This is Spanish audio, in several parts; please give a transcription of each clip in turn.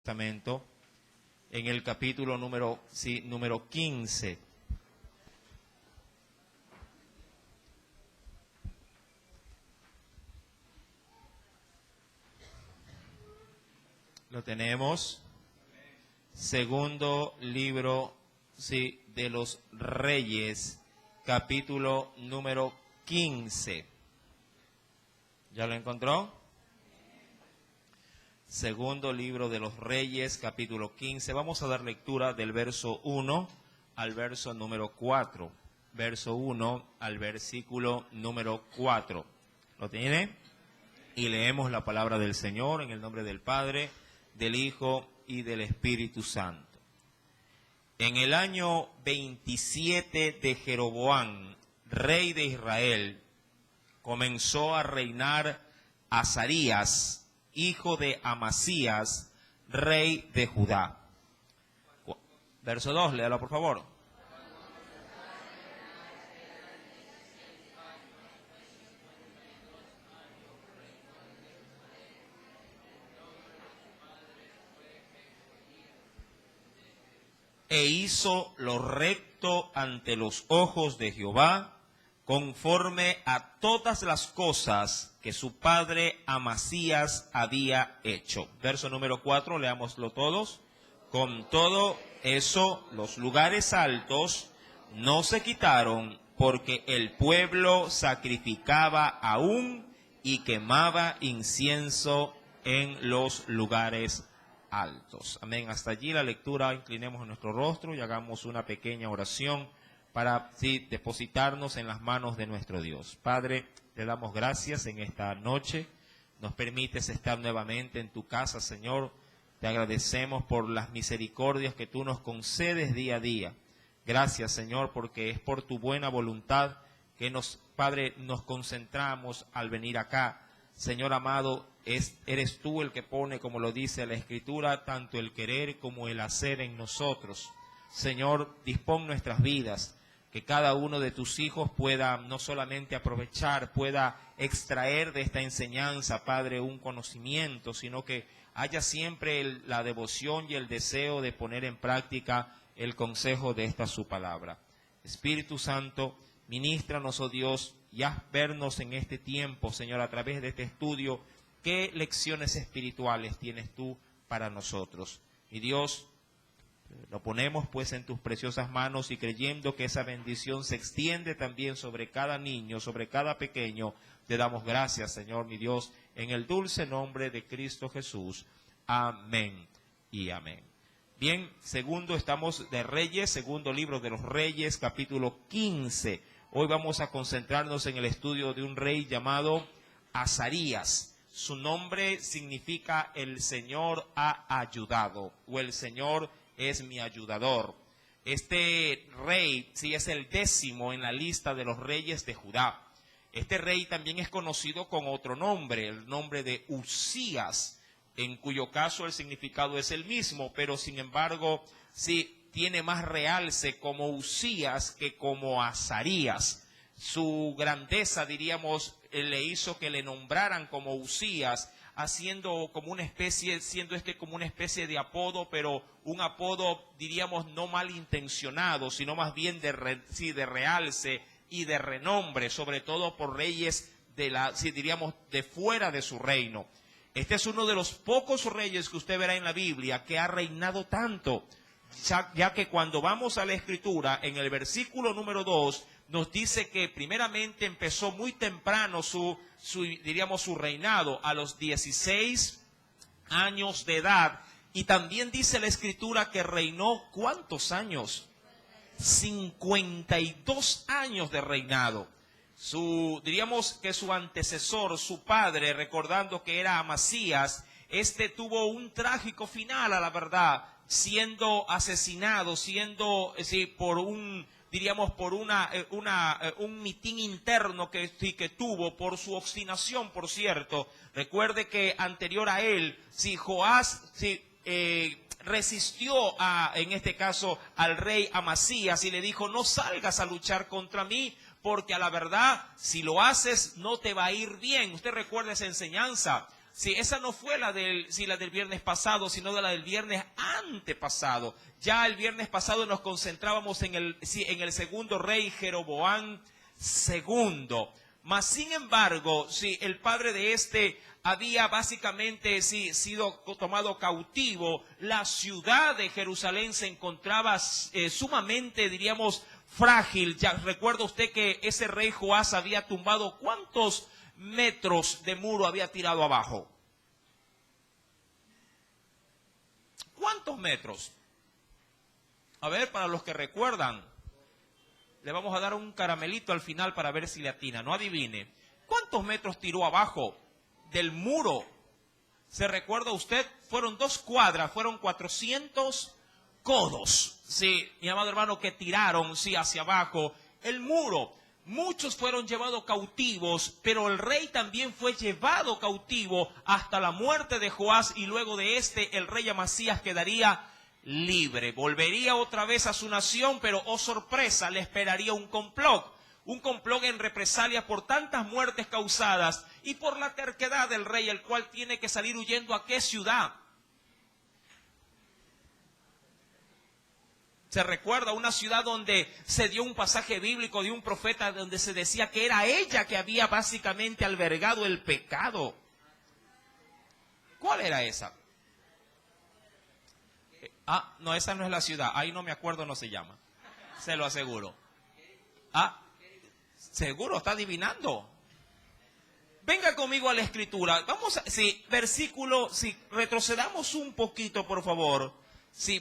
Testamento, en el capítulo número 15. Lo tenemos. Segundo libro de los Reyes, capítulo número 15. ¿Ya lo encontró? Segundo libro de los Reyes, capítulo 15. Vamos a dar lectura del verso 1 al verso número 4. Verso 1 al versículo número 4. ¿Lo tiene? Y leemos la palabra del Señor en el nombre del Padre, del Hijo y del Espíritu Santo. En el año 27 de Jeroboam, rey de Israel, comenzó a reinar Azarías, hijo de Amasías, rey de Judá. Verso 2, léalo por favor. E hizo lo recto ante los ojos de Jehová, conforme a todas las cosas que su padre Amasías había hecho. Verso número 4, leámoslo todos. Con todo eso, los lugares altos no se quitaron, porque el pueblo sacrificaba aún y quemaba incienso en los lugares altos. Amén. Hasta allí la lectura. Inclinemos nuestro rostro y hagamos una pequeña oración para depositarnos en las manos de nuestro Dios. Padre, te damos gracias en esta noche. Nos permites estar nuevamente en tu casa, Señor. Te agradecemos por las misericordias que tú nos concedes día a día. Gracias, Señor, porque es por tu buena voluntad que Padre, nos concentramos al venir acá. Señor amado, eres tú el que pone, como lo dice la Escritura, tanto el querer como el hacer en nosotros. Señor, dispón nuestras vidas, que cada uno de tus hijos pueda no solamente aprovechar, pueda extraer de esta enseñanza, Padre, un conocimiento, sino que haya siempre la devoción y el deseo de poner en práctica el consejo de esta su palabra. Espíritu Santo, ministranos, oh Dios, y haz vernos en este tiempo, Señor, a través de este estudio, qué lecciones espirituales tienes tú para nosotros. Y Dios, lo ponemos pues en tus preciosas manos y creyendo que esa bendición se extiende también sobre cada niño, sobre cada pequeño, te damos gracias, Señor mi Dios, en el dulce nombre de Cristo Jesús. Amén y amén. Bien, estamos de Reyes, segundo libro de los Reyes, capítulo 15. Hoy vamos a concentrarnos en el estudio de un rey llamado Azarías. Su nombre significa el Señor ha ayudado, o el Señor es mi ayudador. Este rey, es el 10º en la lista de los reyes de Judá. Este rey también es conocido con otro nombre, el nombre de Uzías, en cuyo caso el significado es el mismo, pero sin embargo, tiene más realce como Uzías que como Azarías. Su grandeza, diríamos, le hizo que le nombraran como Uzías, siendo como una especie de apodo, pero un apodo, diríamos, no malintencionado, sino más bien de realce y de renombre, sobre todo por reyes de fuera de su reino. Este es uno de los pocos reyes que usted verá en la Biblia que ha reinado tanto, ya que cuando vamos a la Escritura, en el versículo número 2, nos dice que primeramente empezó muy temprano su reinado, a los 16 años de edad, y también dice la Escritura que reinó, ¿cuántos años? 52 años de reinado. Diríamos que su antecesor, su padre, recordando que era Amasías, tuvo un trágico final, a la verdad, siendo asesinado, por un mitin interno que tuvo por su obstinación, por cierto. Recuerde que anterior a él, Joás resistió en este caso al rey Amasías y le dijo: no salgas a luchar contra mí, porque a la verdad, si lo haces, no te va a ir bien. Usted recuerda esa enseñanza. sí, esa no fue la del viernes pasado, sino de la del viernes antepasado. Ya el viernes pasado nos concentrábamos en el segundo rey, Jeroboam II. Mas, sin embargo, sí, el padre de este había básicamente sido tomado cautivo. La ciudad de Jerusalén se encontraba sumamente, diríamos, frágil. Ya recuerda usted que ese rey Joás había tumbado, ¿cuántos metros de muro había tirado abajo? ¿Cuántos metros? A ver, para los que recuerdan, le vamos a dar un caramelito al final para ver si le atina. No adivine. ¿Cuántos metros tiró abajo del muro? ¿Se recuerda usted? Fueron 2 cuadras, fueron 400 codos. Sí, mi amado hermano, que tiraron, sí, hacia abajo el muro. Muchos fueron llevados cautivos, pero el rey también fue llevado cautivo hasta la muerte de Joás, y luego de el rey Amasías quedaría libre. Volvería otra vez a su nación, pero oh sorpresa, le esperaría un complot en represalia por tantas muertes causadas y por la terquedad del rey, el cual tiene que salir huyendo. ¿A qué ciudad? Se recuerda una ciudad donde se dio un pasaje bíblico de un profeta donde se decía que era ella que había básicamente albergado el pecado. ¿Cuál era esa? No, esa no es la ciudad. Ahí no me acuerdo, no se llama. Se lo aseguro. Seguro, está adivinando. Venga conmigo a la escritura. Retrocedamos un poquito, por favor.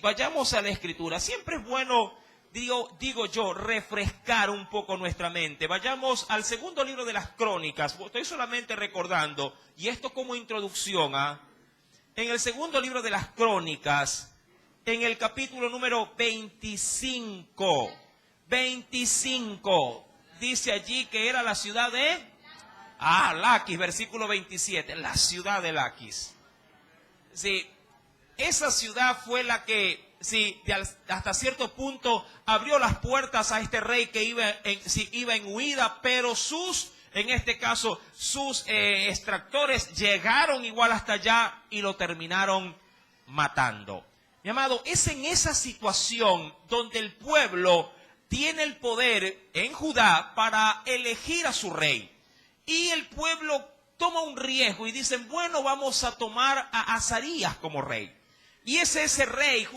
Vayamos a la escritura. Siempre es bueno, digo yo, refrescar un poco nuestra mente. Vayamos al segundo libro de las Crónicas. Estoy solamente recordando, y esto como introducción. En el segundo libro de las Crónicas, en el capítulo número 25, dice allí que era la ciudad de Laquis, versículo 27, la ciudad de Laquis. Sí, esa ciudad fue la que, hasta cierto punto abrió las puertas a este rey que iba en huida, pero en este caso, sus extractores llegaron igual hasta allá y lo terminaron matando. Mi amado, es en esa situación donde el pueblo tiene el poder en Judá para elegir a su rey. Y el pueblo toma un riesgo y dicen, bueno, vamos a tomar a Azarías como rey. Y ese rey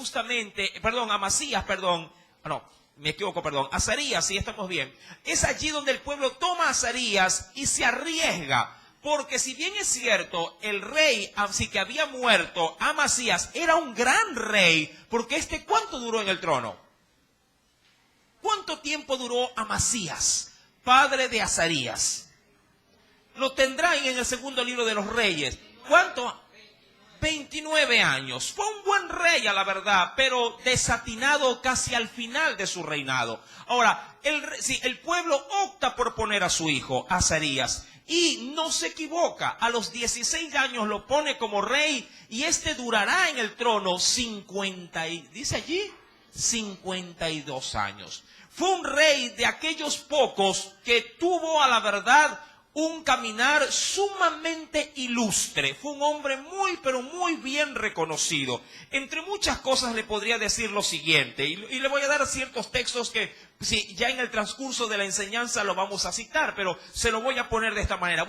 Azarías, sí, estamos bien. Es allí donde el pueblo toma a Azarías y se arriesga. Porque si bien es cierto, el rey, así que había muerto, Amasías era un gran rey, porque ¿cuánto duró en el trono? ¿Cuánto tiempo duró Amasías, padre de Azarías? Lo tendrán en el segundo libro de los Reyes. ¿Cuánto? 29 años. Fue un buen rey, a la verdad, pero desatinado casi al final de su reinado. Ahora, el pueblo opta por poner a su hijo, Azarías, y no se equivoca. A los 16 años lo pone como rey, y durará en el trono 52 años. Fue un rey de aquellos pocos que tuvo, a la verdad, un caminar sumamente ilustre. Fue un hombre muy, pero muy bien reconocido. Entre muchas cosas le podría decir lo siguiente, y le voy a dar ciertos textos que ya en el transcurso de la enseñanza lo vamos a citar, pero se lo voy a poner de esta manera.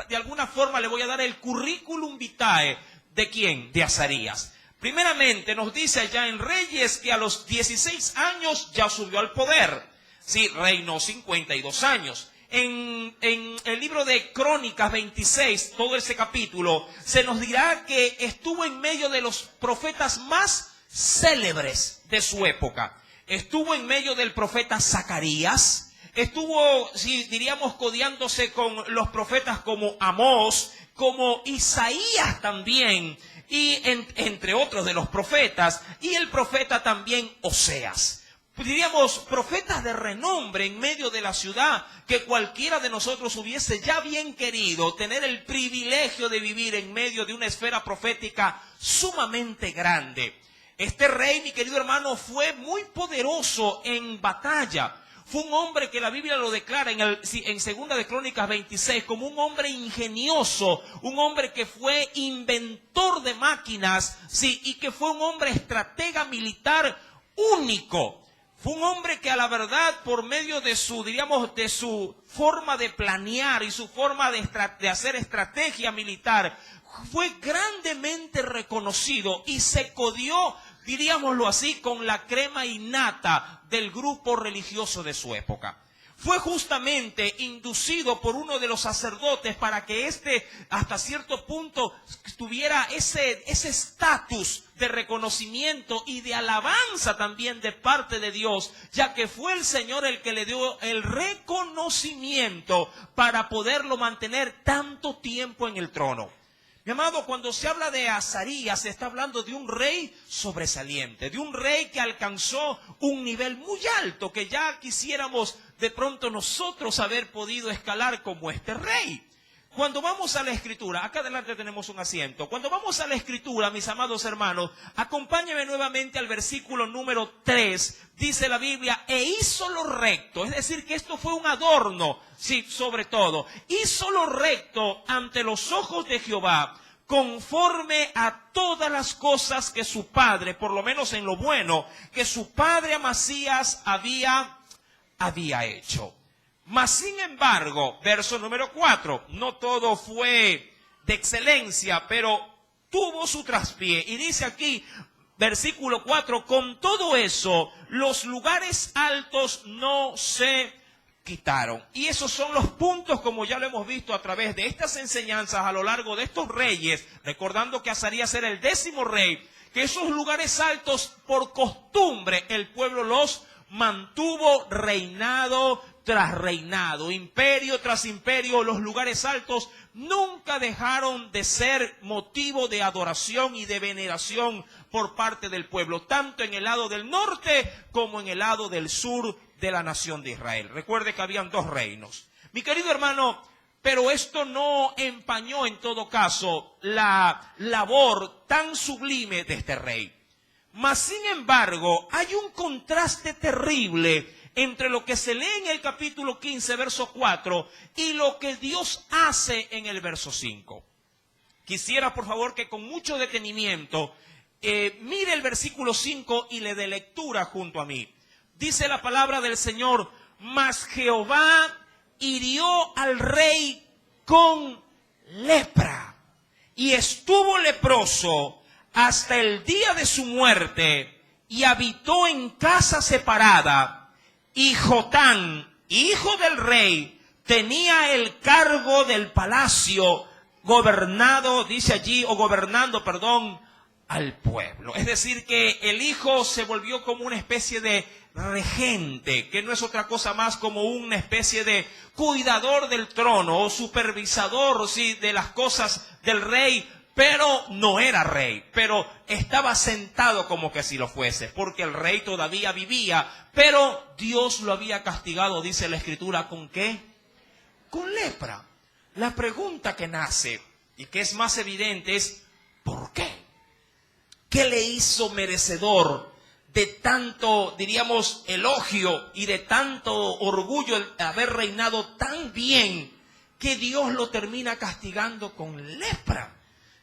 De alguna forma le voy a dar el currículum vitae. ¿De quién? De Azarías. Primeramente nos dice allá en Reyes que a los 16 años ya subió al poder. Sí, reinó 52 años. En el libro de Crónicas 26, todo ese capítulo, se nos dirá que estuvo en medio de los profetas más célebres de su época. Estuvo en medio del profeta Zacarías, estuvo, diríamos, codeándose con los profetas como Amós, como Isaías también, y entre otros de los profetas, y el profeta también Oseas. Diríamos, profetas de renombre en medio de la ciudad, que cualquiera de nosotros hubiese ya bien querido tener el privilegio de vivir en medio de una esfera profética sumamente grande. Este rey, mi querido hermano, fue muy poderoso en batalla. Fue un hombre que la Biblia lo declara en Segunda de Crónicas 26 como un hombre ingenioso, un hombre que fue inventor de máquinas, sí, y que fue un hombre estratega militar único. Fue un hombre que a la verdad, por medio de su, diríamos, de su forma de planear y su forma de hacer estrategia militar, fue grandemente reconocido y se codió, diríamoslo así, con la crema innata del grupo religioso de su época. Fue justamente inducido por uno de los sacerdotes para que hasta cierto punto tuviera ese estatus de reconocimiento y de alabanza también de parte de Dios, ya que fue el Señor el que le dio el reconocimiento para poderlo mantener tanto tiempo en el trono. Mi amado, cuando se habla de Azarías, se está hablando de un rey sobresaliente, de un rey que alcanzó un nivel muy alto, que ya quisiéramos de pronto nosotros haber podido escalar como este rey. Cuando vamos a la Escritura, acá adelante tenemos un asiento, cuando vamos a la Escritura, mis amados hermanos, acompáñenme nuevamente al versículo número 3, dice la Biblia, e hizo lo recto, es decir, que esto fue un adorno, sí, sobre todo, hizo lo recto ante los ojos de Jehová, conforme a todas las cosas que su padre, por lo menos en lo bueno, que su padre Amasías había hecho. Mas sin embargo, verso número 4, no todo fue de excelencia, pero tuvo su traspié. Y dice aquí, versículo 4, con todo eso, los lugares altos no se quitaron. Y esos son los puntos, como ya lo hemos visto a través de estas enseñanzas a lo largo de estos reyes, recordando que Azarías era el 10º rey, que esos lugares altos, por costumbre, el pueblo los mantuvo reinado tras reinado, imperio tras imperio. Los lugares altos nunca dejaron de ser motivo de adoración y de veneración por parte del pueblo, tanto en el lado del norte como en el lado del sur de la nación de Israel. Recuerde que habían 2 reinos. Mi querido hermano, pero esto no empañó en todo caso la labor tan sublime de este rey. Mas sin embargo, hay un contraste terrible entre lo que se lee en el capítulo 15, verso 4, y lo que Dios hace en el verso 5. Quisiera, por favor, que con mucho detenimiento mire el versículo 5 y le dé lectura junto a mí. Dice la palabra del Señor, mas Jehová hirió al rey con lepra, y estuvo leproso hasta el día de su muerte, y habitó en casa separada, y Jotán, hijo del rey, tenía el cargo del palacio, gobernando al pueblo. Es decir, que el hijo se volvió como una especie de regente, que no es otra cosa más como una especie de cuidador del trono, o supervisador, sí, de las cosas del rey, pero no era rey, pero estaba sentado como que si lo fuese, porque el rey todavía vivía, pero Dios lo había castigado, dice la Escritura, ¿con qué? Con lepra. La pregunta que nace, y que es más evidente, es ¿por qué? ¿Qué le hizo merecedor de tanto, diríamos, elogio y de tanto orgullo el haber reinado tan bien, que Dios lo termina castigando con lepra,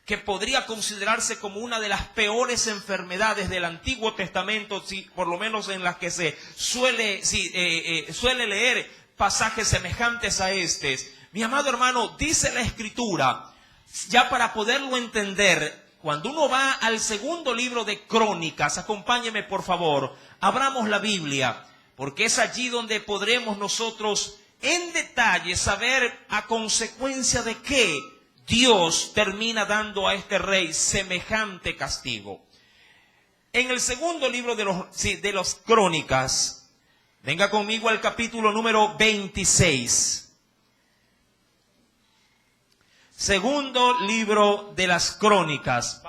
que podría considerarse como una de las peores enfermedades del Antiguo Testamento, por lo menos en las que se suele leer pasajes semejantes a estos? Mi amado hermano, dice la Escritura, ya para poderlo entender, cuando uno va al segundo libro de Crónicas, acompáñeme por favor, abramos la Biblia, porque es allí donde podremos nosotros en detalle saber a consecuencia de qué Dios termina dando a este rey semejante castigo. En el segundo libro de los Crónicas, venga conmigo al capítulo número 26. Segundo libro de las Crónicas.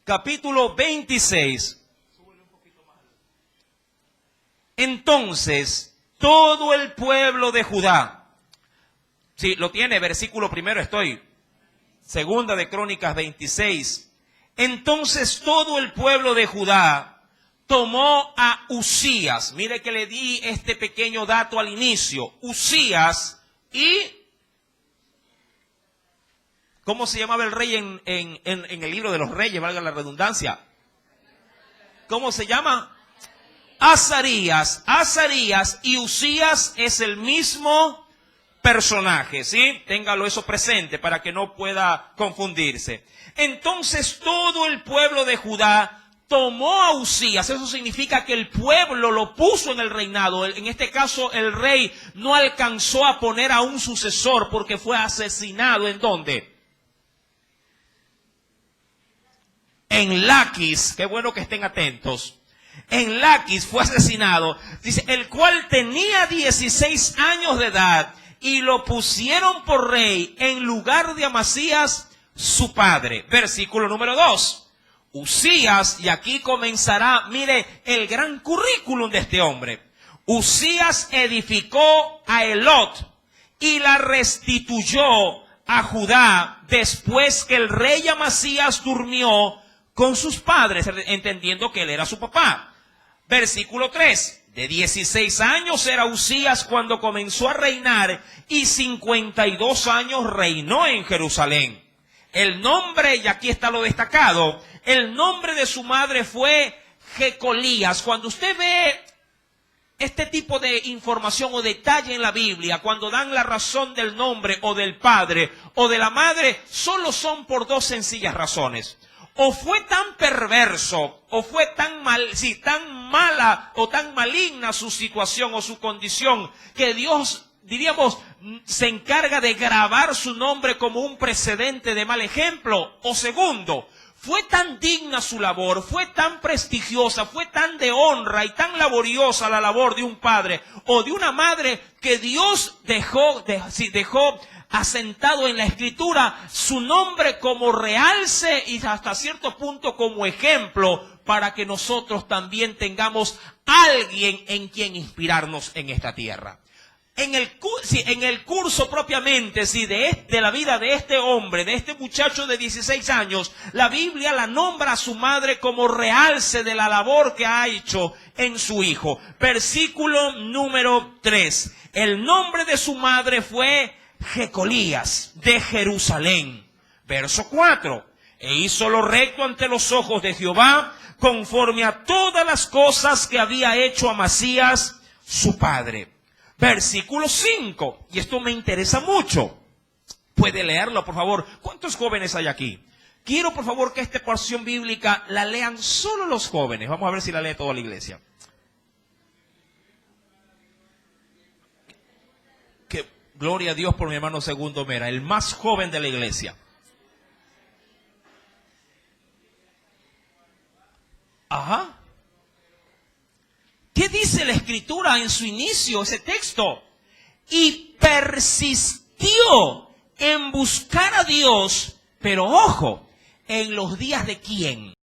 Capítulo 26. Entonces todo el pueblo de Judá. Sí, lo tiene, versículo primero estoy. Segunda de Crónicas 26. Entonces todo el pueblo de Judá tomó a Uzías. Mire que le di este pequeño dato al inicio. Uzías y... ¿Cómo se llamaba el rey en el libro de los reyes, valga la redundancia? ¿Cómo se llama? Azarías. Azarías y Uzías es el mismo personaje, ¿sí? Téngalo eso presente para que no pueda confundirse. Entonces todo el pueblo de Judá tomó a Uzías. Eso significa que el pueblo lo puso en el reinado. En este caso el rey no alcanzó a poner a un sucesor porque fue asesinado. ¿En dónde? En Laquis. Qué bueno que estén atentos. En Laquis fue asesinado, dice, el cual tenía 16 años de edad, y lo pusieron por rey en lugar de Amasías, su padre. Versículo número 2. Uzías, y aquí comenzará, mire, el gran currículum de este hombre. Uzías edificó a Elot y la restituyó a Judá después que el rey Amasías durmió con sus padres, entendiendo que él era su papá. Versículo 3. De 16 años era Uzías cuando comenzó a reinar, y 52 años reinó en Jerusalén. El nombre, y aquí está lo destacado, el nombre de su madre fue Jecolías. Cuando usted ve este tipo de información o detalle en la Biblia, cuando dan la razón del nombre o del padre o de la madre, solo son por dos sencillas razones. O fue tan perverso, o fue tan mala o tan maligna su situación o su condición, que Dios, diríamos, se encarga de grabar su nombre como un precedente de mal ejemplo. O segundo, fue tan digna su labor, fue tan prestigiosa, fue tan de honra y tan laboriosa la labor de un padre o de una madre, que Dios dejó asentado en la Escritura su nombre como realce y hasta cierto punto como ejemplo, para que nosotros también tengamos alguien en quien inspirarnos en esta tierra. En el curso propiamente de la vida de este hombre, de este muchacho de 16 años, la Biblia la nombra a su madre como realce de la labor que ha hecho en su hijo. Versículo número 3. El nombre de su madre fue Jecolías de Jerusalén. Verso 4. E hizo lo recto ante los ojos de Jehová, conforme a todas las cosas que había hecho Amasías su padre. Versículo 5. Y esto me interesa mucho. Puede leerlo, por favor. ¿Cuántos jóvenes hay aquí? Quiero, por favor, que esta porción bíblica la lean solo los jóvenes. Vamos a ver si la lee toda la iglesia. Gloria a Dios por mi hermano Segundo Mera, el más joven de la iglesia. Ajá. ¿Qué dice la Escritura en su inicio, ese texto? Y persistió en buscar a Dios, pero ojo, ¿en los días de quién?